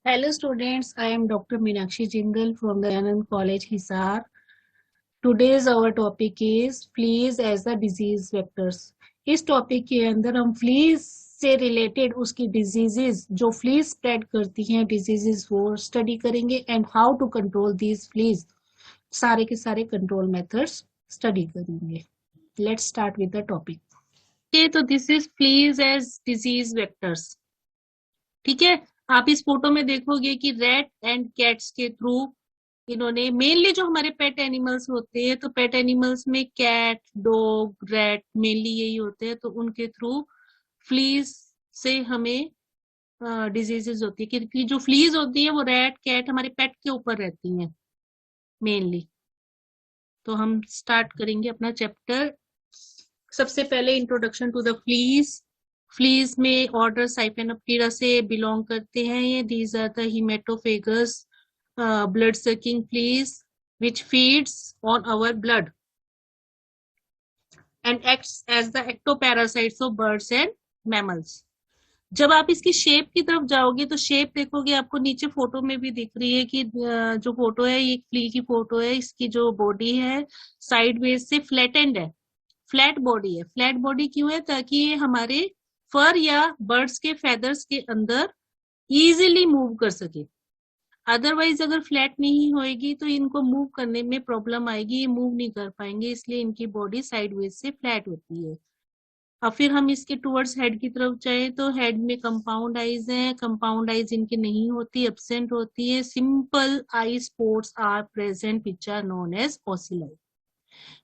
Hello students, I am Dr. Meenakshi Jingle from the Anand College, Hisar. Today's our topic is fleas as the disease vectors. इस topic के अंदर हम fleas से related उसकी diseases जो fleas spread करती हैं डिजीजेस वो स्टडी करेंगे and how to control these fleas सारे के सारे कंट्रोल मेथड्स स्टडी करेंगे. Let's start with the topic. Okay, तो this is fleas as disease vectors. ठीक है, आप इस फोटो में देखोगे कि रैट एंड कैट्स के थ्रू इन्होंने मेनली जो हमारे पेट एनिमल्स होते हैं तो पेट एनिमल्स में कैट डॉग रैट मेनली यही होते हैं तो उनके थ्रू फ्लीज से हमें डिजीजेस होती है क्योंकि जो फ्लीज होती है वो रैट कैट हमारे पेट के ऊपर रहती हैं मेनली. तो हम स्टार्ट करेंगे अपना चैप्टर. सबसे पहले introduction to the fleas. Fleas में ऑर्डर साइफेनोप्टेरा से बिलोंग करते हैं ये. These are the haematophagous blood sucking fleas which feeds on our blood and acts as the ectoparasites of birds and mammals. जब आप इसकी शेप की तरफ जाओगे तो शेप देखोगे आपको नीचे फोटो में भी दिख रही है कि जो फोटो है ये फ्ली की फोटो है. इसकी जो बॉडी है साइड वेज से फ्लैटेंड है, फ्लैट बॉडी है. फ्लैट बॉडी क्यों है? ताकि ये हमारे फर या बर्ड्स के फेदर्स के अंदर इजीली मूव कर सके. अदरवाइज अगर फ्लैट नहीं होएगी तो इनको मूव करने में प्रॉब्लम आएगी, ये मूव नहीं कर पाएंगे, इसलिए इनकी बॉडी साइडवेज से फ्लैट होती है. और फिर हम इसके टुवर्ड्स हेड की तरफ जाए तो हेड में कंपाउंड आईज हैं. कंपाउंड आईज इनकी नहीं होती, एब्सेंट होती है. Simple eye spots are present which are known as ocelli.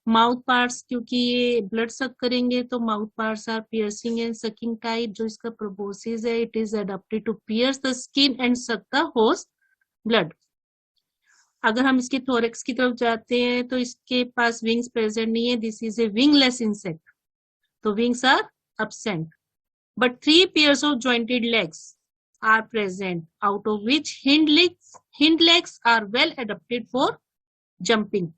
Mouth parts, क्योंकि ये ब्लड सक करेंगे तो mouth parts are piercing and sucking type. जो इसका प्रोबोसिस है it is adapted to pierce the skin and suck the host blood. अगर हम इसके थोरेक्स की तरफ जाते हैं तो इसके पास विंग्स प्रेजेंट नहीं है. This is a wingless insect, तो wings are absent, but 3 pairs of jointed legs are present, out of which hind legs are well adapted for jumping.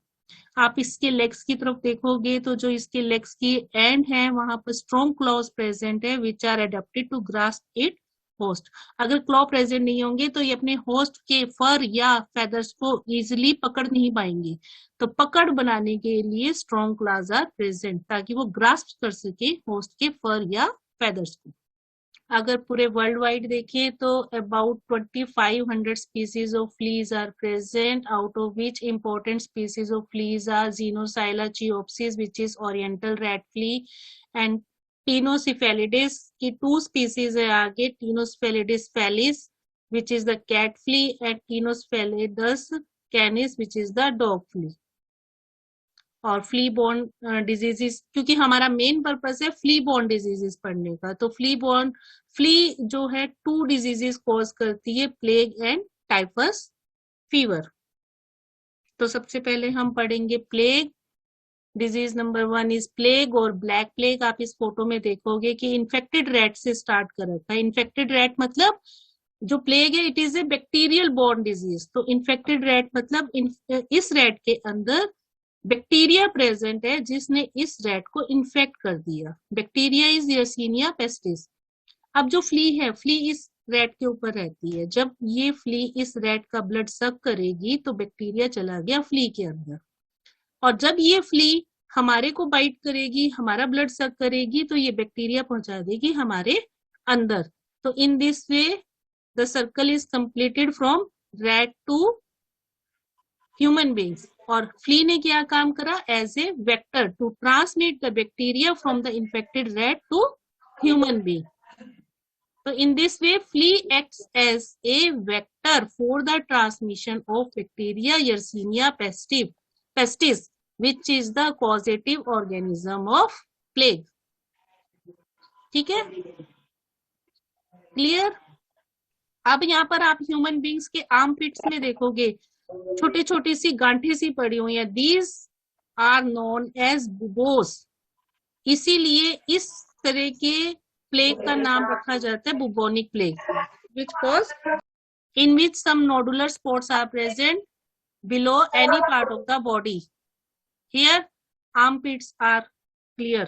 आप इसके लेग्स की तरफ देखोगे तो जो इसके लेग्स की एंड है वहां पर स्ट्रॉन्ग क्लॉज प्रेजेंट है which are adapted to grasp it host. अगर क्लॉ प्रेजेंट नहीं होंगे तो ये अपने होस्ट के फर या फेदर्स को इजिली पकड़ नहीं पाएंगे. तो पकड़ बनाने के लिए स्ट्रॉन्ग क्लॉज आर प्रेजेंट ताकि वो ग्रास्प कर सके होस्ट के फर या फेदर्स को. अगर पूरे वर्ल्ड वाइड देखें तो about 2500 species of fleas are present, out of which important species of fleas are Xenosylla chiopsis, which is oriental rat flea, and Tinocephalides की 2 species है आगे, Tinocephalides phallis which is the cat flea and Tinocephalidus canis which is the dog flea. और flee borne diseases, क्योंकि हमारा main purpose है flee borne diseases पढ़ने का, तो फ्ली जो है 2 डिजीजेस कॉज करती है, प्लेग एंड टाइफस फीवर. तो सबसे पहले हम पढ़ेंगे plague. Disease number 1 is plague और ब्लैक प्लेग. आप इस फोटो में देखोगे कि इन्फेक्टेड रैट से स्टार्ट कर रखा है. इन्फेक्टेड रैट मतलब जो प्लेग है it is a bacterial borne disease. तो इन्फेक्टेड रैट मतलब इस रैट के अंदर बैक्टीरिया प्रेजेंट है जिसने इस रैट को इन्फेक्ट कर दिया. Bacteria is Yersinia pestis. अब जो फ्ली है, फ्ली इस रैट के ऊपर रहती है. जब ये फ्ली इस रैट का ब्लड सक करेगी तो बैक्टीरिया चला गया फ्ली के अंदर, और जब ये फ्ली हमारे को बाइट करेगी, हमारा ब्लड सक करेगी तो ये बैक्टीरिया पहुंचा देगी हमारे अंदर. तो in this way the circle is completed from rat to human beings. और फ्ली ने क्या काम करा? As a vector to transmit the bacteria from the infected rat to human being. So in this way, flea acts as a vector for the transmission of bacteria Yersinia pestis, which is the causative organism of plague. ठीक है, clear? अब यहाँ पर आप human beings के arm पिट्स में देखोगे छोटी छोटी सी गांठें सी पड़ी हुई है. These are known as buboes. इसीलिए इस तरह के प्लेग का नाम रखा जाता है bubonic plague, which cause in which some nodular spots are present below any part of the body. Here armpits are clear.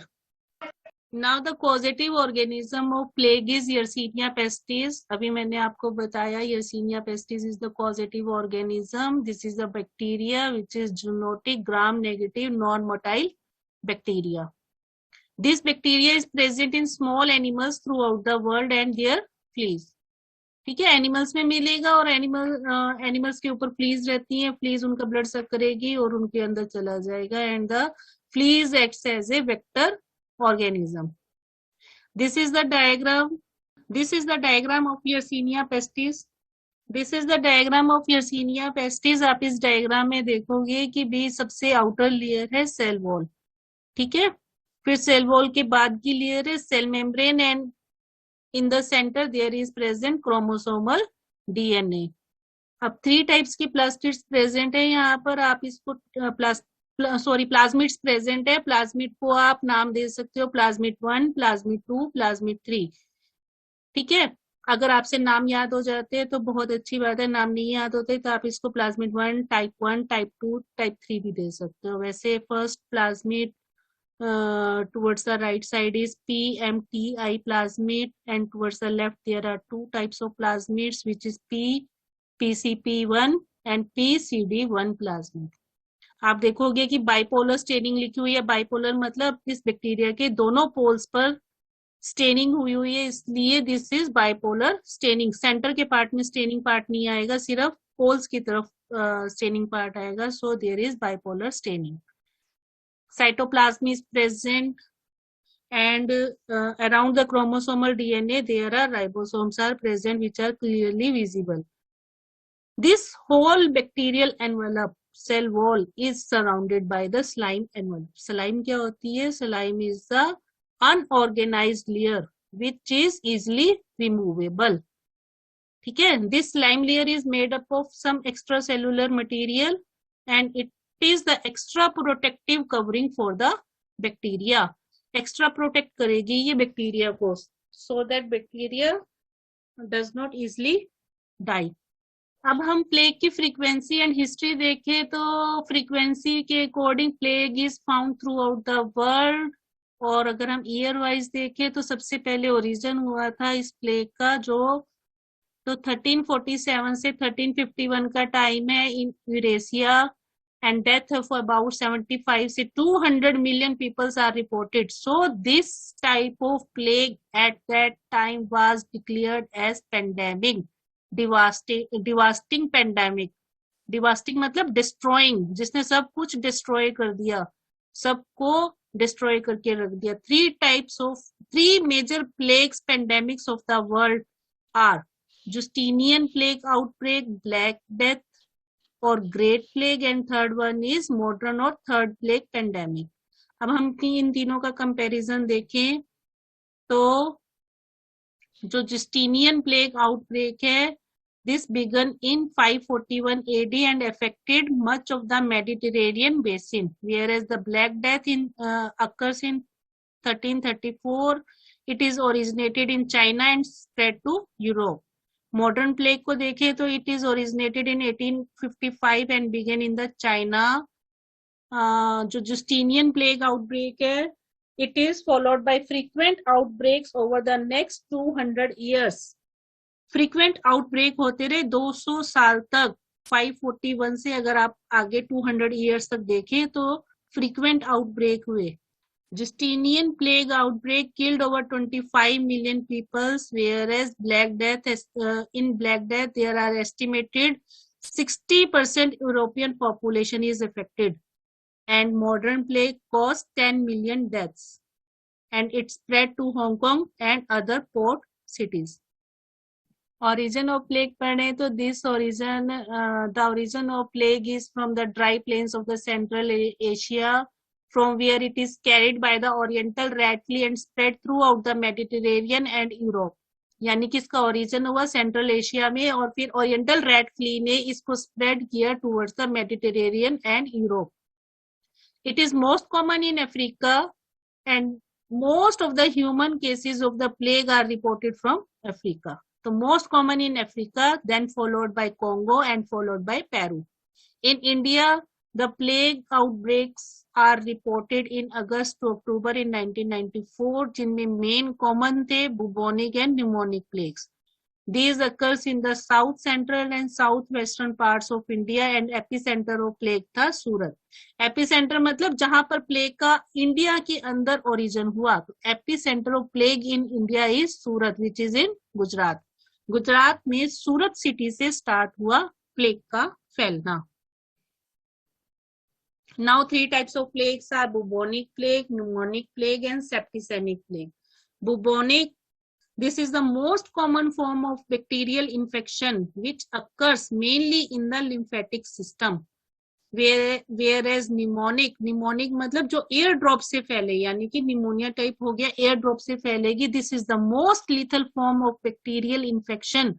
Now the causative organism of plague is Yersinia pestis. अभी मैंने आपको बताया Yersinia pestis is the causative organism. This is a bacteria which is zoonotic, gram-negative, non-motile bacteria. This bacteria is present in small animals throughout the world and their fleas. ठीक है, animals में मिलेगा और animals के ऊपर fleas रहती हैं, fleas उनका ब्लड सक करेगी और उनके अंदर चला जाएगा and the fleas acts as a vector organism. This is the diagram. This is the diagram of Yersinia pestis. This is the diagram of Yersinia pestis. आप इस डायग्राम में देखोगे कि भी सबसे आउटर लेयर है सेल वॉल, ठीक है, फिर सेल वॉल के बाद की लेयर है cell membrane and in the centre there is present chromosomal DNA. अब 3 टाइप्स की प्लास्टिड्स प्रेजेंट है यहाँ पर. आप इसको प्लाज्मिड्स प्रेजेंट है. प्लाज्मिड को आप नाम दे सकते हो प्लाज्मिड 1, प्लाज्मिड 2, प्लाज्मिड 3. ठीक है, अगर आपसे नाम याद हो जाते हैं तो बहुत अच्छी बात है, नाम नहीं याद होते तो आप इसको प्लाज्मिड 1, टाइप 1, टाइप 2, टाइप 3 भी दे सकते हो. वैसे first plasmid towards the right side is PMTI plasmid and towards the left there are 2 types of plasmids which is PCP1 and PCD1 plasmid. आप देखोगे कि बाइपोलर स्टेनिंग लिखी हुई है. बाइपोलर मतलब इस बैक्टीरिया के दोनों पोल्स पर स्टेनिंग हुई हुई है, इसलिए this is bipolar staining. Centre के पार्ट में स्टेनिंग पार्ट नहीं आएगा, सिर्फ पोल्स की तरफ स्टेनिंग पार्ट आएगा. So there is bipolar staining. Cytoplasm is present and around the chromosomal DNA there are ribosomes are present which are clearly visible. This whole bacterial envelope cell wall is surrounded by the slime envelope. Slime क्या होती है? Slime is the unorganized layer which is easily removable. ठीक है, this slime layer is made up of some extracellular material and it is the extra protective covering for the bacteria. Extra protect करेगी ये bacteria को so that bacteria does not easily die. अब हम plague की frequency and history देखें तो frequency के according plague is found through out the world. और अगर हम ईयर वाइज देखें तो सबसे पहले ओरिजिन हुआ था इस प्लेग का जो तो 1347 से 1351 का टाइम है इन Eurasia and death of about 75 to 200 million people are reported. So this type of plague at that time was declared as pandemic. Devastating pandemic. Devastating मतलब destroying, जिसने सब कुछ destroy कर दिया, सबको destroy करके रख दिया. 3 major plagues pandemics of the world are Justinian plague outbreak, Black Death और great plague and third one is modern और थर्ड प्लेग पेंडेमिक. अब हम इन तीनों का कंपैरिजन देखें तो जो जस्टिनियन प्लेग आउटब्रेक है this began in 541 AD and affected much of the Mediterranean basin where as the Black Death in occurs in 1334. It is originated in China and spread to Europe. Modern plague को देखें तो it is originated in 1855 and begin in the China. जो Justinian plague outbreak है it is followed by frequent outbreaks over the next 200 years. Frequent outbreak होते रहे 200 साल तक. 541 से अगर आप आगे 200 years तक देखें तो फ्रीक्वेंट आउटब्रेक हुए. Justinian plague outbreak killed over 25 million people, whereas in Black Death there are estimated 60% European population is affected, and modern plague caused 10 million deaths, and it spread to Hong Kong and other port cities. Origin of plague पढ़े तो the origin of plague is from the dry plains of the Central Asia, from where it is carried by the oriental rat flea and spread throughout the Mediterranean and Europe. यानी कि इसका origin हुआ central Asia में और फिर oriental red flee ने इसको spread किया towards the Mediterranean and Europe. It is most common in Africa and most of the human cases of the plague are reported from Africa. So most common in Africa, then followed by Congo and followed by Peru. In India, The plague outbreaks are reported in August to October in 1994, जिनमें main common थे bubonic and pneumonic plagues. These occurs in the south central and southwestern parts of India and epicenter of plague था सूरत. Epicenter मतलब जहां पर plague का India के अंदर origin हुआ, तो epicenter of plague in India is Surat, which is in Gujarat. Gujarat में सूरत सिटी से स्टार्ट हुआ प्लेग का फैलना. Now 3 types of plagues are bubonic plague, pneumonic plague and septicemic plague. Bubonic, this is the most common form of bacterial infection which occurs mainly in the lymphatic system. Whereas pneumonic मतलब जो air drop से फैले, यानी कि pneumonia type हो गया, air drop से फैलेगी. This is the most lethal form of bacterial infection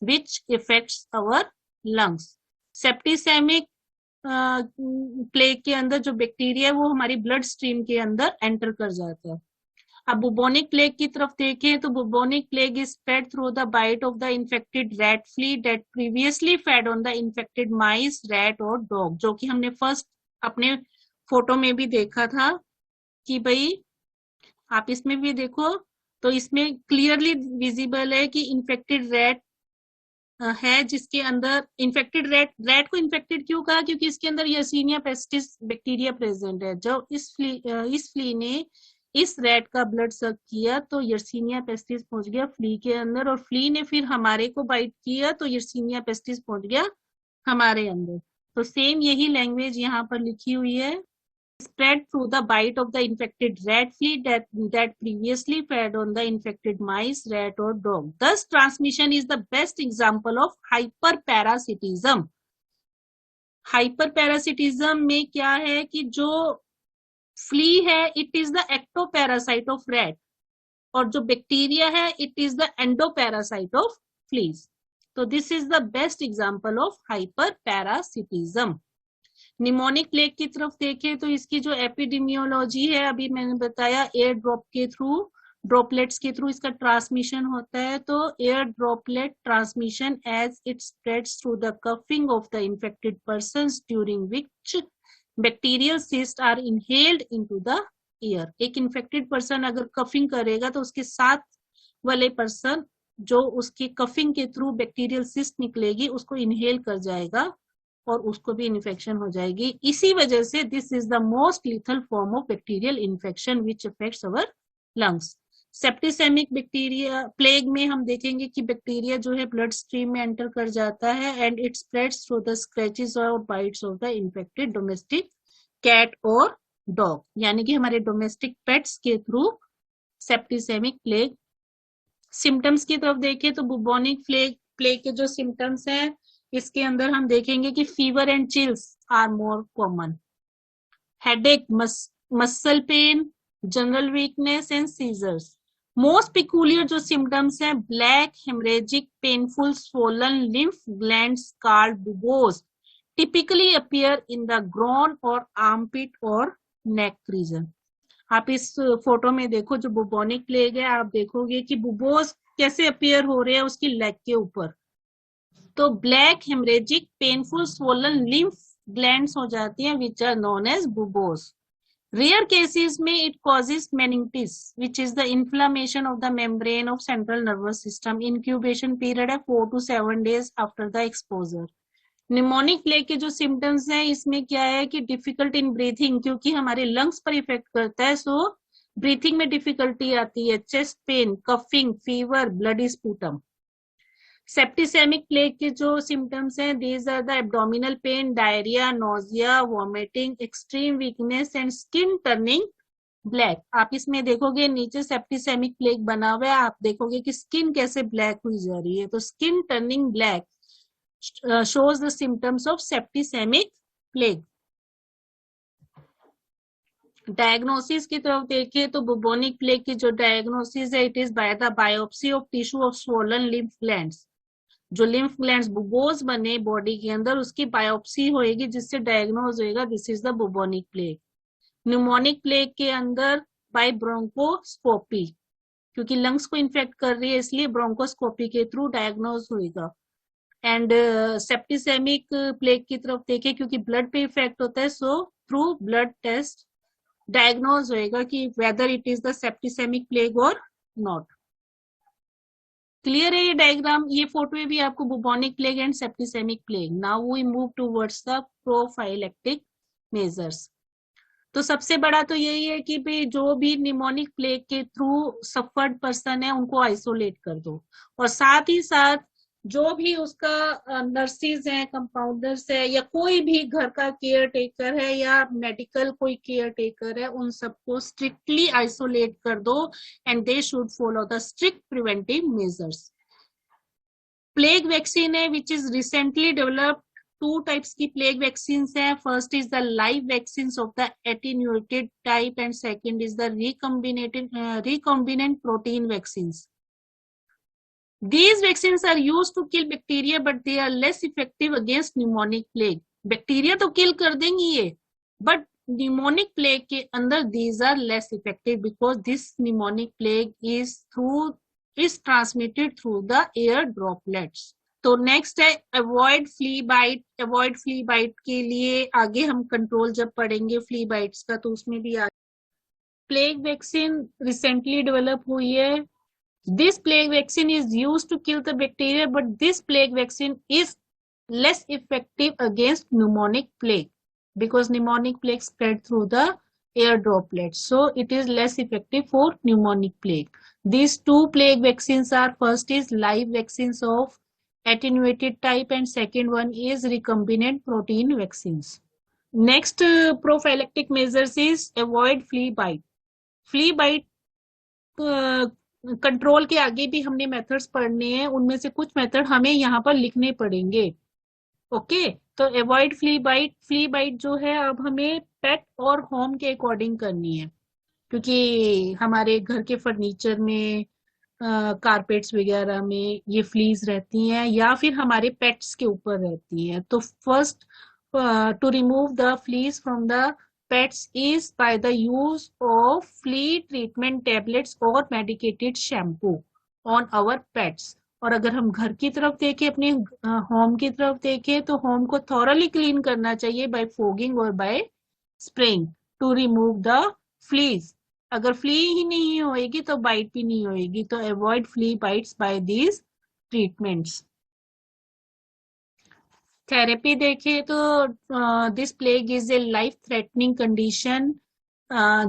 which affects our lungs. Septicaemic plague के अंदर जो बैक्टीरिया है वो हमारी ब्लड स्ट्रीम के अंदर एंटर कर जाता है. अब बुबोनिक प्लेग की तरफ देखें तो bubonic plague is spread through the bite of the infected rat flea that previously fed on the infected mice, rat और डॉग, जो कि हमने फर्स्ट अपने फोटो में भी देखा था कि भाई आप इसमें भी देखो तो इसमें क्लियरली विजिबल है कि इन्फेक्टेड रैट है जिसके अंदर इन्फेक्टेड रैट को इन्फेक्टेड क्यों कहा, क्योंकि इसके अंदर यर्सीनिया पेस्टिस बैक्टीरिया प्रेजेंट है. जो इस फ्ली ने इस रैट का ब्लड सक किया तो यर्सीनिया पेस्टिस पहुंच गया फ्ली के अंदर, और फ्ली ने फिर हमारे को बाइट किया तो यर्सीनिया पेस्टिस पहुंच गया हमारे अंदर. तो सेम यही लैंग्वेज यहाँ पर लिखी हुई है. Spread through the bite of the infected rat flea that previously fed on the infected mice, rat or dog. Thus, transmission is the best example of hyperparasitism. Hyperparasitism में क्या है कि जो flea है, it is the ectoparasite of rat, और जो bacteria है, it is the endoparasite of fleas. So this is the best example of hyperparasitism. Mnemonic plague की तरफ देखें तो इसकी जो एपिडेमियोलॉजी है, अभी मैंने बताया एयर ड्रॉप के थ्रू, ड्रॉपलेट्स के थ्रू इसका ट्रांसमिशन होता है. तो air droplet transmission as it spreads through the coughing of the infected persons during which bacterial cyst are inhaled into the air. एक इन्फेक्टेड पर्सन अगर कफिंग करेगा तो उसके साथ वाले पर्सन जो उसकी कफिंग के थ्रू बैक्टीरियल सिस्ट निकलेगी उसको इनहेल कर जाएगा और उसको भी इन्फेक्शन हो जाएगी. इसी वजह से this is the most lethal form of bacterial infection which affects our lungs. Septicaemic bacteria plague में हम देखेंगे कि बैक्टीरिया जो है ब्लड स्ट्रीम में एंटर कर जाता है and it spreads through the scratches or bites of the infected domestic cat or dog, यानी कि हमारे डोमेस्टिक पेट्स के थ्रू सेप्टिसेमिक प्लेग. सिम्टम्स की तरफ देखें तो बुबोनिक प्लेग के जो सिम्टम्स हैं इसके अंदर हम देखेंगे कि fever and chills are more common, headache, muscle pain, general weakness and seizures. Most peculiar जो सिम्टम्स हैं, black haemorrhagic painful swollen lymph glands called buboes typically appear in the groin or armpit or neck reason. आप इस photo में देखो जो bubonic plague है, आप देखोगे कि बुबोज कैसे अपीयर हो रहे हैं उसकी लेग के ऊपर. तो black haemorrhagic painful swollen lymph glands हो जाती हैं which are known as buboes. Rare cases में it causes meningitis which is the inflammation of the membrane of central nervous system. Incubation period है 4 to 7 days after the exposure. Pneumonic plague के जो symptoms हैं इसमें क्या है कि difficult in breathing, क्योंकि हमारे लंग्स पर इफेक्ट करता है, सो ब्रीथिंग में डिफिकल्टी आती है. Chest pain, coughing, fever, bloody sputum. Septicaemic plague के जो सिम्टम्स हैं, these are the abdominal pain, diarrhoea, nausea, vomiting, extreme weakness and skin turning black. आप इसमें देखोगे नीचे सेप्टिसेमिक प्लेग बना हुआ है, आप देखोगे कि स्किन कैसे ब्लैक हुई जा रही है. तो skin turning black shows the symptoms of septicemic plague. Diagnosis की तरफ देखें तो बुबोनिक प्लेग की जो डायग्नोसिस है, it is by the biopsy of tissue of swollen lymph glands. जो लिम्फ ग्लैंड्स बुबोज बने बॉडी के अंदर उसकी बायोप्सी होएगी जिससे डायग्नोज होएगा this is the bubonic plague. Pneumonic plague के अंदर बाय ब्रोंकोस्कोपी, क्योंकि लंग्स को इन्फेक्ट कर रही है इसलिए ब्रोंकोस्कोपी के थ्रू डायग्नोज होएगा. एंड सेप्टिसेमिक प्लेग की तरफ देखें, क्योंकि ब्लड पे इफेक्ट होता है, so through blood test diagnose होएगा कि whether it is the septicaemic plague or not. Clear है ये डायग्राम? ये फोटो में भी आपको bubonic plague and septicaemic plague. Now we move towards the prophylactic measures. तो सबसे बड़ा तो यही है कि भाई जो भी निमोनिक प्लेग के थ्रू सफर्ड पर्सन है उनको आइसोलेट कर दो, और साथ ही साथ जो भी उसका नर्सिस है, कंपाउंडर्स है, या कोई भी घर का केयर टेकर है या मेडिकल कोई केयर टेकर है, उन सबको स्ट्रिक्टली आइसोलेट कर दो and they should follow the strict preventive measures. Plague vaccine है which is recently developed. Two types की प्लेग वैक्सीन है। First is the live vaccine of the attenuated type and second is the recombinant protein vaccine. These vaccines are used to kill bacteria, but they are less effective against pneumonic plague. Bacteria तो किल कर देंगी ये, but pneumonic plague के अंदर these are less effective because this pneumonic plague is transmitted through the air droplets. तो next है avoid flea bite. Avoid flea bite के लिए आगे हम कंट्रोल जब पढ़ेंगे फ्ली बाइट्स का, तो उसमें भी प्लेग वैक्सीन रिसेंटली डेवलप हुई है। This plague vaccine is used to kill the bacteria, but this plague vaccine is less effective against pneumonic plague because pneumonic plague spread through the air droplets. So it is less effective for pneumonic plague. These two plague vaccines are, first is live vaccines of attenuated type and second one is recombinant protein vaccines. Next prophylactic measures is avoid flea bite. Flea bite control के आगे भी हमने methods पढ़ने हैं, उनमें से कुछ method हमें यहाँ पर लिखने पड़ेंगे। ओके, तो avoid flea bite. Flea bite जो है अब हमें पेट और होम के अकॉर्डिंग करनी है, क्योंकि हमारे घर के फर्नीचर में, कारपेट्स वगैरह में ये फ्लीज रहती हैं या फिर हमारे पेट्स के ऊपर रहती हैं। तो first to remove the fleas from the pets is by the use of flea treatment tablets or medicated shampoo on our pets. और अगर हम घर की तरफ देखें, अपने होम की तरफ देखें, तो होम को थॉरली क्लीन करना चाहिए बाय फोगिंग और by spraying to remove the fleas. अगर फ्ली ही नहीं होएगी तो बाइट भी नहीं होएगी। तो avoid flea bites by these treatments. Therapy देखें तो this plague is a life threatening condition.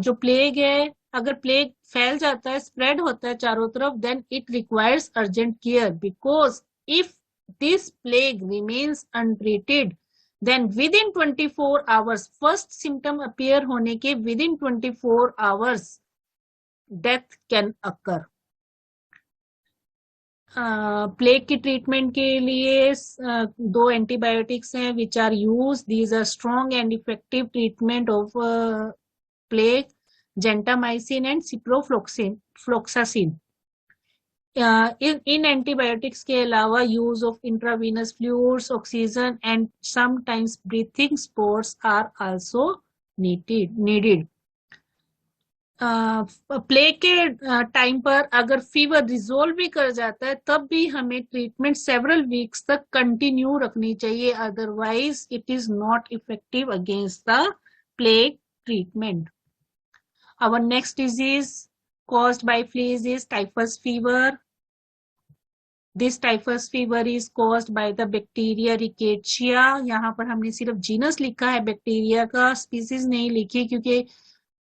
जो प्लेग है, अगर प्लेग फैल जाता है, स्प्रेड होता है चारों तरफ, then it requires urgent care because if this plague remains untreated then with in 24 hours, first symptom appear होने के with in 24 hours death can occur. Plague की ट्रीटमेंट के लिए दो एंटीबायोटिक्स हैं which are use. These are strong and effective treatment of plague, gentamicin and ciprofloxacin. इन antibiotics के अलावा use of intravenous fluids, oxygen and sometimes breathing supports are also needed. Plague के time पर अगर फीवर रिजोल्व भी कर जाता है, तब भी हमें ट्रीटमेंट सेवरल वीक्स तक कंटिन्यू रखनी चाहिए, otherwise it is not effective against the plague treatment. Our next disease caused by fleas is typhus fever. This typhus fever is caused by the bacteria Rickettsia. यहाँ पर हमने सिर्फ genus लिखा है bacteria का, स्पीसीज नहीं लिखी, क्योंकि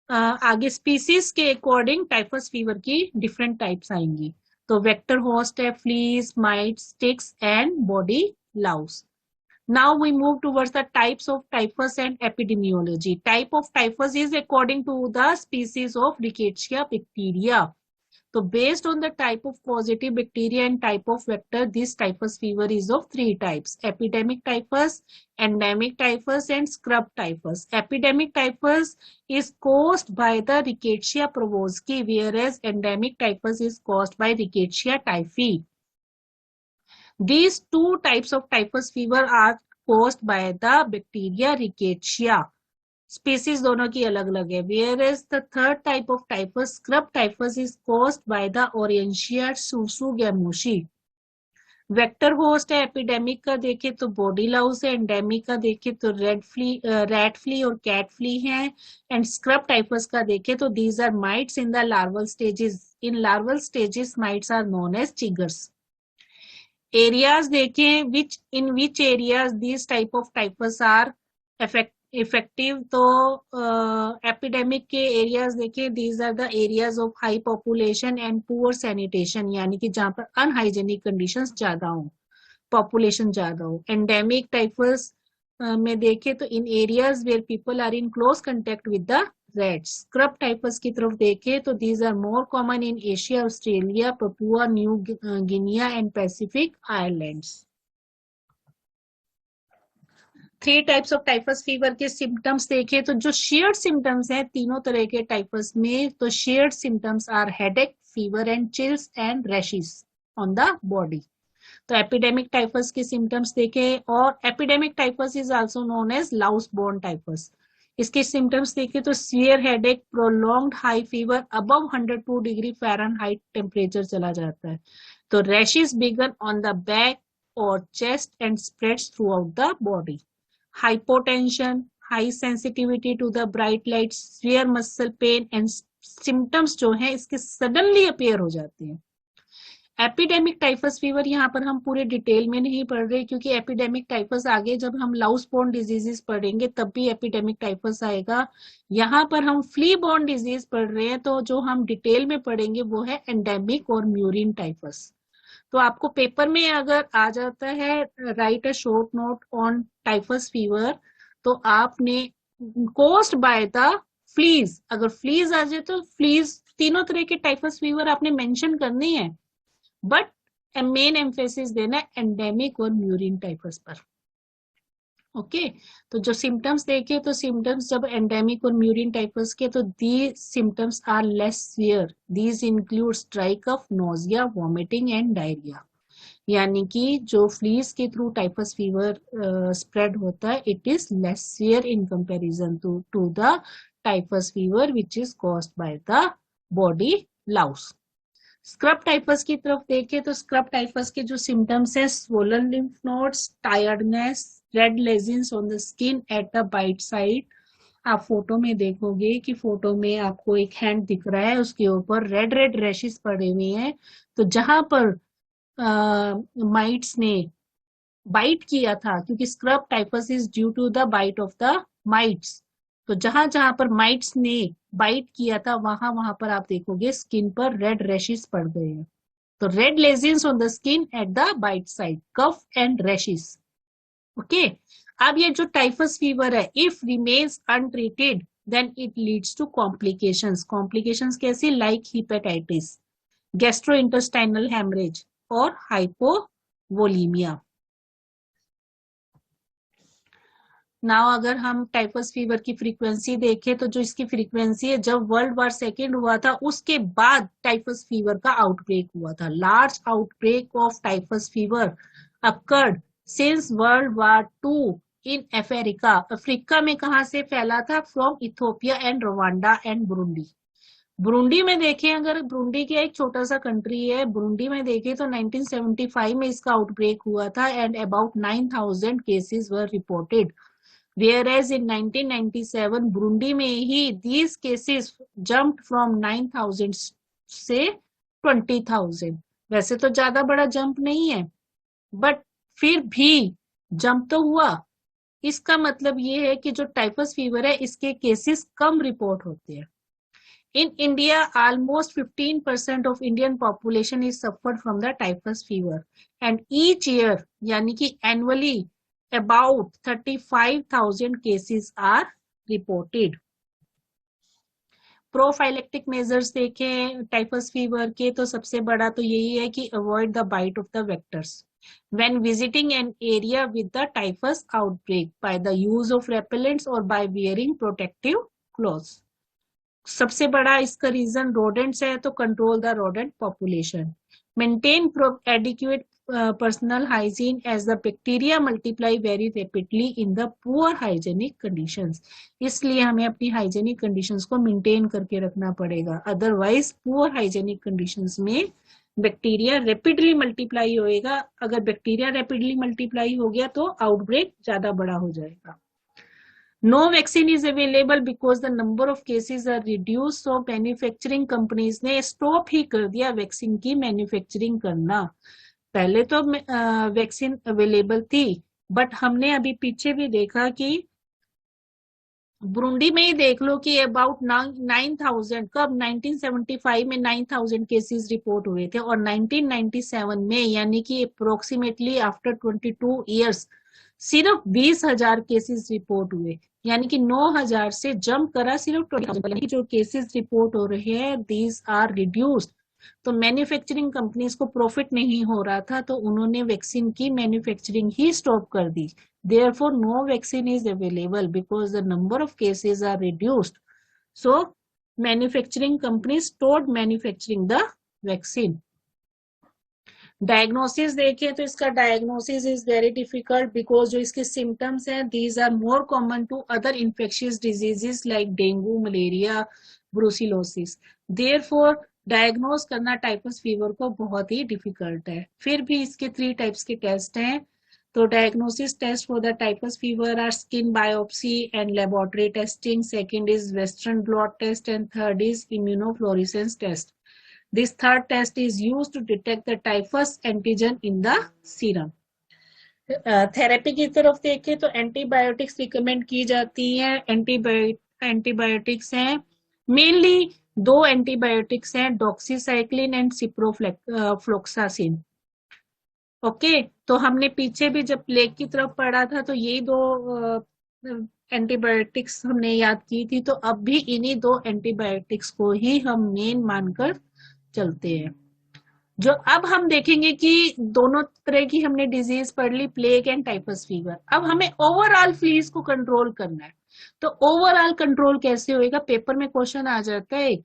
आगे स्पीसीज के अकॉर्डिंग टाइफस फीवर की डिफरेंट टाइप्स आएंगी। तो वेक्टर होस्ट है fleas, mites, ticks and body louse. Now we move towards the types of typhus and epidemiology. Type of typhus is according to the species of Rickettsia bacteria. So based on the type of positive bacteria and type of vector, this typhus fever is of three types: epidemic typhus, endemic typhus and scrub typhus. Epidemic typhus is caused by the Rickettsia prevosci, whereas endemic typhus is caused by Rickettsia typhi. These two types of typhus fever are caused by the bacteria Rickettsia. Species दोनों की अलग अलग है। Whereas the third type of typhus, scrub typhus, is caused by the Orientia susu gamushi. Vector host है epidemic का देखे तो body Laue's है, एंडेमिक का देखे तो रैट फ्ली और कैट फ्ली है, एंड स्क्रब टाइफस का देखे तो these are mites in the larval stages. In larval stages mites are known as chiggers. Areas देखें which in which areas these type of typhus are effective, तो epidemic के areas देखें these are the areas of high population and poor sanitation, यानी कि जहां पर unhygienic conditions ज्यादा हो, पॉपुलेशन ज्यादा हो। एंडेमिक टाइफस में देखें तो in areas where people are in close contact with the rats. Scrub typhus की तरफ देखें तो these are more common in Asia, Australia, Papua New Guinea and Pacific islands. Three types of typhus fever के symptoms देखें तो जो shared symptoms हैं तीनों तरह के टाइफस में, तो shared symptoms are headache, fever and chills and rashes on the body. तो एपिडेमिक टाइफस के सिम्टम्स देखें, और epidemic typhus is also known as louse borne typhus. इसके सिम्टम्स देखें तो severe headache, prolonged high fever, above 102 degree Fahrenheit temperature चला जाता है। तो rashes begin on the back or chest and spreads throughout the body. Hypotension, high sensitivity to the bright light, severe muscle pain and symptoms जो है इसके suddenly appear हो जाते हैं। एपिडेमिक टाइफस फीवर यहाँ पर हम पूरे डिटेल में नहीं पढ़ रहे, क्योंकि एपिडेमिक टाइफस आगे जब हम लाउस बोर्न डिजीजेस पढ़ेंगे तब भी एपिडेमिक टाइफस आएगा। यहाँ पर हम फ्ली बोर्न डिजीज पढ़ रहे हैं, तो जो हम डिटेल में पढ़ेंगे वो है एंडेमिक और म्यूरिन टाइफस। तो आपको पेपर में अगर आ जाता है right a short note on typhus fever, तो आपने कोस्ड बाय द फ्लीज, अगर फ्लीज आ जाए तो फ्लीज तीनों तरह के टाइफस फीवर आपने मेंशन करनी है, बट मेन एम्फेसिस देना है एंडेमिक और म्यूरिन टाइफस पर। ओके तो जो सिम्टम्स देखे तो सिम्टम्स जब एंडेमिक और म्यूरिन टाइफस के, तो the symptoms are less severe, these include dry cough, nausea, vomiting and diarrhoea. यानी कि जो फ्लीज के थ्रू टाइफस फीवर स्प्रेड होता है, it is less severe in comparison to the typhus fever which is caused by the body louse. Scrub typhus की तरफ देखें तो स्क्रब टाइफस के जो सिम्टम्स है, swollen lymph nodes, tiredness, red lesions on the skin at the bite site. आप photo में देखोगे कि फोटो में आपको एक हैंड दिख रहा है, उसके ऊपर रेड रेड रैशेस पड़े हुए हैं। तो जहां पर माइट्स ने बाइट किया था, क्योंकि scrub typhus is due to the bite of the mites, तो जहां जहां पर माइट्स ने बाइट किया था वहां वहां पर आप देखोगे स्किन पर रेड रैशेस पड़ गए हैं। तो red lesions on the skin at the bite site, cough and rashes. Okay अब ये जो टाइफस फीवर है, if remains untreated then it leads to complications. Complications कैसी? Like hepatitis, gastrointestinal haemorrhage or hypovolaemia. Now अगर हम typhus fever की frequency देखें तो जो इसकी फ्रीक्वेंसी है, जब वर्ल्ड वार सेकेंड हुआ था उसके बाद टाइफस फीवर का आउटब्रेक हुआ था। Large outbreak of typhus fever occurred since World War two in Africa. Africa में कहां से फैला था? From Ethiopia and Rwanda and Burundi. Burundi में देखें, अगर बुरुंडी की एक छोटा सा कंट्री है, बुरुंडी में देखें तो 1975 में इसका आउटब्रेक हुआ था and about 9000 cases were reported, whereas in 1997 Burundi में ही these cases jumped from 9000 से 20000। वैसे तो ज्यादा बड़ा जंप नहीं है, बट फिर भी जंप तो हुआ। इसका मतलब ये है कि जो टाइफस फीवर है इसके केसेस कम रिपोर्ट होते हैं। In India, almost 15% of Indian population is suffered from the typhus fever, and each year, यानी कि annually, about 35,000 cases are reported. Prophylactic measures देखें टाइफस फीवर के, तो सबसे बड़ा तो यही है कि avoid the bite of the vectors when visiting an area with the typhus outbreak by the use of repellents or by wearing protective clothes. सबसे बड़ा इसका रीजन रोडेंट्स है, तो control the rodent population. Maintain adequate personal hygiene as the bacteria multiply very rapidly in the poor hygienic conditions. इसलिए हमें अपनी hygienic conditions को maintain करके रखना पड़ेगा, अदरवाइज पुअर हाइजेनिक कंडीशंस में बैक्टीरिया रैपिडली मल्टीप्लाई होएगा। अगर बैक्टीरिया रैपिडली मल्टीप्लाई हो गया तो आउटब्रेक ज्यादा बड़ा हो जाएगा। No vaccine is available because the number of cases are reduce, so manufacturing companies ने स्टॉप ही कर दिया वैक्सीन की मैन्युफैक्चरिंग करना। पहले तो वैक्सीन अवेलेबल थी, बट हमने अभी पीछे भी देखा कि बुरुंडी में ही देख लो कि अबाउट 9,000, कब 1975 में 9,000 केसेस रिपोर्ट हुए थे, और 1997 में यानी कि अप्रोक्सीमेटली आफ्टर 22 इयर्स सिर्फ 20,000 केसेस रिपोर्ट हुए। यानी कि 9,000 से जंप करा सिर्फ 20,000, यानी कि जो केसेस रिपोर्ट हो रहे हैं दीज आर रिड्यूस्ड। तो मैन्युफैक्चरिंग कंपनीज को प्रॉफिट नहीं हो रहा था, तो उन्होंने वैक्सीन की मैन्युफैक्चरिंग ही स्टॉप कर दी। Therefore, no vaccine is available because the number of cases are reduced. So, manufacturing companies stopped manufacturing the vaccine. Diagnosis देखें तो इसका diagnosis is very difficult because जो इसके सिम्टम्स हैं these are more common to other infectious diseases like dengue, malaria, brucellosis. Therefore diagnose करना typhus fever को बहुत ही difficult है। फिर भी इसके 3 टाइप्स के टेस्ट हैं। तो diagnosis test for the typhus fever are skin biopsy and laboratory testing, second is western blot test and third is immunofluorescence test. This third test is used to detect the typhus antigen in the serum. Therapy की तरफ देखें तो antibiotics recommend की जाती है। Antibiotics हैं mainly 2 antibiotics हैं, doxycycline and ciprofloxacin. Okay, तो हमने पीछे भी जब प्लेग की तरफ पढ़ा था तो यही 2 एंटीबायोटिक्स हमने याद की थी। तो अब भी इन्हीं 2 एंटीबायोटिक्स को ही हम मेन मानकर चलते हैं। जो अब हम देखेंगे कि दोनों तरह की हमने डिजीज पढ़ ली, प्लेग एंड टाइफस फीवर। अब हमें ओवरऑल फ्लीज को कंट्रोल करना है। तो ओवरऑल कंट्रोल कैसे होएगा? पेपर में क्वेश्चन आ जाता है,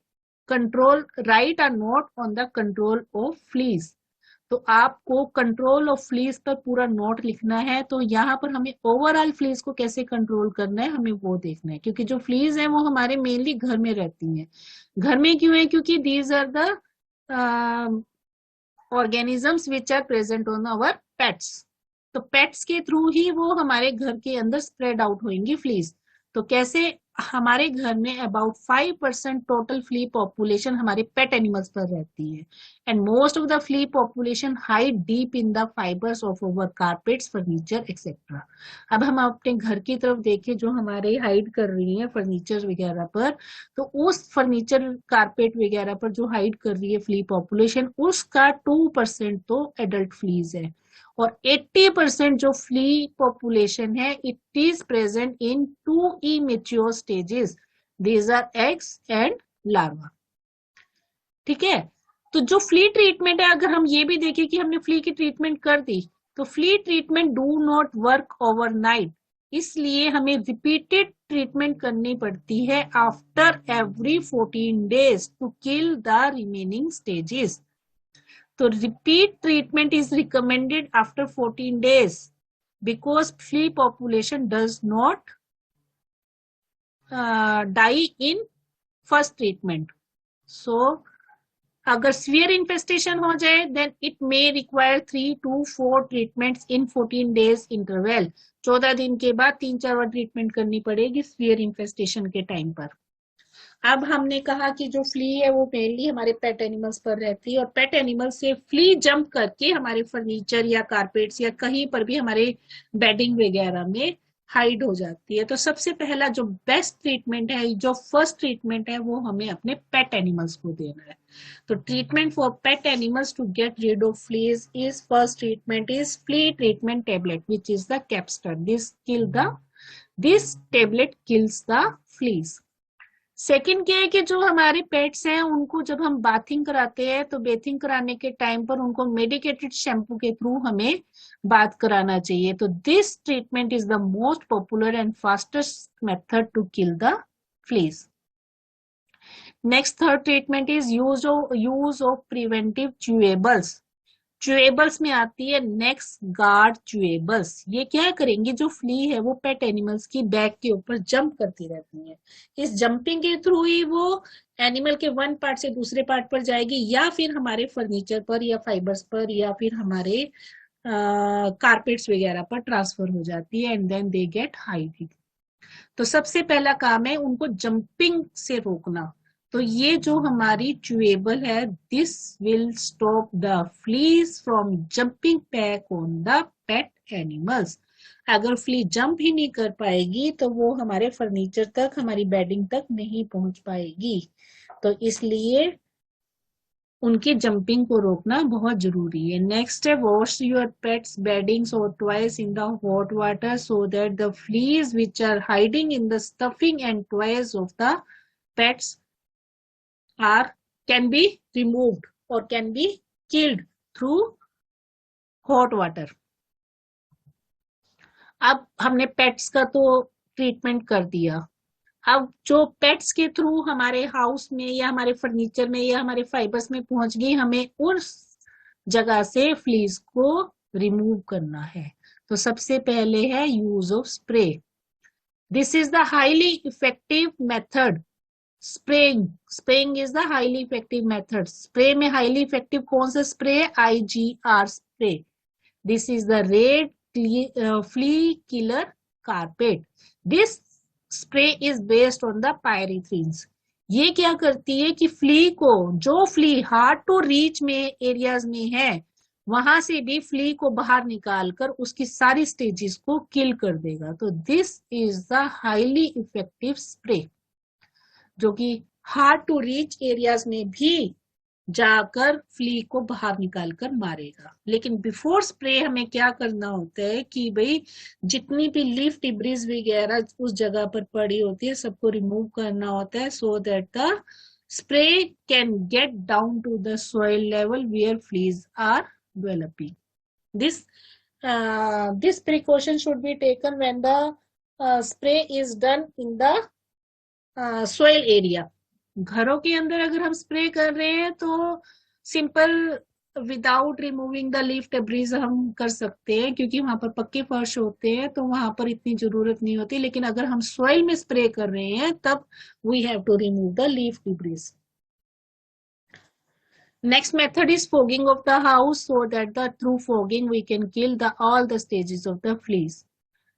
control right a note on the control of fleas. तो आपको कंट्रोल ऑफ फ्लीज पर पूरा नोट लिखना है। तो यहाँ पर हमें ओवरऑल फ्लीज को कैसे कंट्रोल करना है हमें वो देखना है, क्योंकि जो फ्लीज है वो हमारे मेनली घर में रहती हैं। घर में क्यों है? क्योंकि these are the organisms which are present on our pets. तो पेट्स के थ्रू ही वो हमारे घर के अंदर स्प्रेड आउट होंगी फ्लीज। तो कैसे? हमारे घर में अबाउट 5% टोटल फ्ली पॉपुलेशन हमारे पेट एनिमल्स पर रहती है, and most of the flea population hide deep in the fibres of our carpets, furniture etcetera. अब हम अपने घर की तरफ देखें, जो हमारे हाइड कर रही है फर्नीचर वगैरह पर, तो उस फर्नीचर कारपेट वगैरह पर जो हाइड कर रही है फ्ली पॉपुलेशन, उसका 2% तो एडल्ट फ्लीज है, और 80% जो फ्ली पॉपुलेशन है it is present in 2 immature stages, these are eggs and larva. ठीक है, तो जो फ्ली ट्रीटमेंट है, अगर हम ये भी देखें कि हमने फ्ली की ट्रीटमेंट कर दी, तो flea treatment do not work overnight, इसलिए हमें रिपीटेड ट्रीटमेंट करनी पड़ती है after every 14 days to kill the remaining stages. तो repeat treatment is recommended after 14 days because flea population does not die in first treatment. So अगर severe infestation हो जाए then it may require 3 to 4 treatments in 14 days interval. 14 दिन के बाद 3-4 बार treatment करनी पड़ेगी severe infestation के टाइम पर। अब हमने कहा कि जो फ्ली है वो मेनली हमारे पेट एनिमल्स पर रहती है, और पेट एनिमल से फ्ली जंप करके हमारे फर्नीचर या कारपेट्स या कहीं पर भी हमारे बेडिंग वगैरह में हाइड हो जाती है। तो सबसे पहला जो बेस्ट ट्रीटमेंट है, जो फर्स्ट ट्रीटमेंट है, वो हमें अपने पेट एनिमल्स को देना है। तो treatment for pet animals to get rid of fleas is, first treatment is flea treatment tablet which is the Capstar. This tablet kills the fleas. Second क्या है कि जो हमारे पेट्स हैं उनको जब हम बाथिंग कराते हैं तो बेथिंग कराने के टाइम पर उनको मेडिकेटेड शैम्पू के थ्रू हमें बाथ कराना चाहिए। तो this treatment is the most popular and fastest method to kill the fleas. Next third treatment is use of preventive chewables. Chewables में आती है नेक्स्ट गार्ड च्यूएबल्स। ये क्या करेंगे? जो फ्ली है वो पेट एनिमल्स की बैक के ऊपर जंप करती रहती है, इस जंपिंग के थ्रू ही वो एनिमल के वन पार्ट से दूसरे पार्ट पर जाएगी, या फिर हमारे फर्नीचर पर या फाइबर्स पर या फिर हमारे कारपेट्स वगैरह पर ट्रांसफर हो जाती है and then they get hide. तो सबसे पहला काम है उनको जंपिंग से रोकना। तो ये जो हमारी च्यूएबल है, this will stop the fleas from jumping back on the pet animals. अगर फ्ली जंप ही नहीं कर पाएगी तो वो हमारे फर्नीचर तक, हमारी बेडिंग तक नहीं पहुंच पाएगी। तो इसलिए उनकी जंपिंग को रोकना बहुत जरूरी है। नेक्स्ट है wash your pets beddings or toys in the hot water so that the fleas which are hiding in the stuffing and toys of the pets are can be removed or can be killed through hot water. अब हमने pets का तो treatment कर दिया। अब जो pets के through हमारे हाउस में या हमारे फर्नीचर में या हमारे फाइबर्स में पहुंच गई, हमें उस जगह से फ्लीज को रिमूव करना है। तो सबसे पहले है use of spray. This is the highly effective method. Spraying is the highly effective method. Spray में हाईली इफेक्टिव कौन सा स्प्रे है? IGR spray. This is the red flea killer carpet. This spray is based on the pyrethrin। ये क्या करती है कि flee को, जो फ्ली हार्ड टू रीच में एरियाज में है, वहां से भी फ्ली को बाहर निकालकर उसकी सारी स्टेजेस को किल कर देगा। तो this is the highly effective spray जो कि हार्ड टू रीच एरियाज में भी जाकर फ्ली को बाहर निकालकर मारेगा। लेकिन बिफोर स्प्रे हमें क्या करना होता है कि भाई जितनी भी लीफ डिब्रीज वगैरह उस जगह पर पड़ी होती है सबको रिमूव करना होता है so that the spray can get down to the soil level where fleas are developing. This precaution should be taken when the spray is done in the soil area। घरों के अंदर अगर हम स्प्रे कर रहे हैं तो simple without removing the leaf debris हम कर सकते हैं, क्योंकि वहां पर पक्के फर्श होते हैं तो वहां पर इतनी जरूरत नहीं होती। लेकिन अगर हम सॉइल में स्प्रे कर रहे हैं तब we have to remove the leaf debris. Next method is fogging of the house so that through fogging we can kill all the stages of the fleas।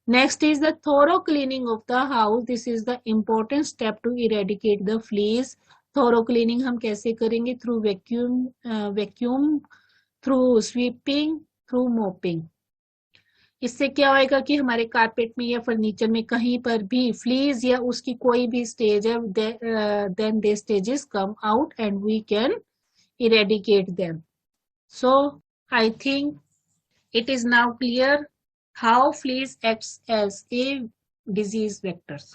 Next is the thorough cleaning of the house। This is the important step to eradicate the fleas। Thorough cleaning हम कैसे करेंगे? Through vacuum, through sweeping, through mopping। इससे क्या होएगा कि हमारे carpet में या फर्नीचर में कहीं पर भी फ्लीज या उसकी कोई भी स्टेज है, then the stages come out and we can eradicate them। So I think it is now clear how fleas acts as a disease vectors।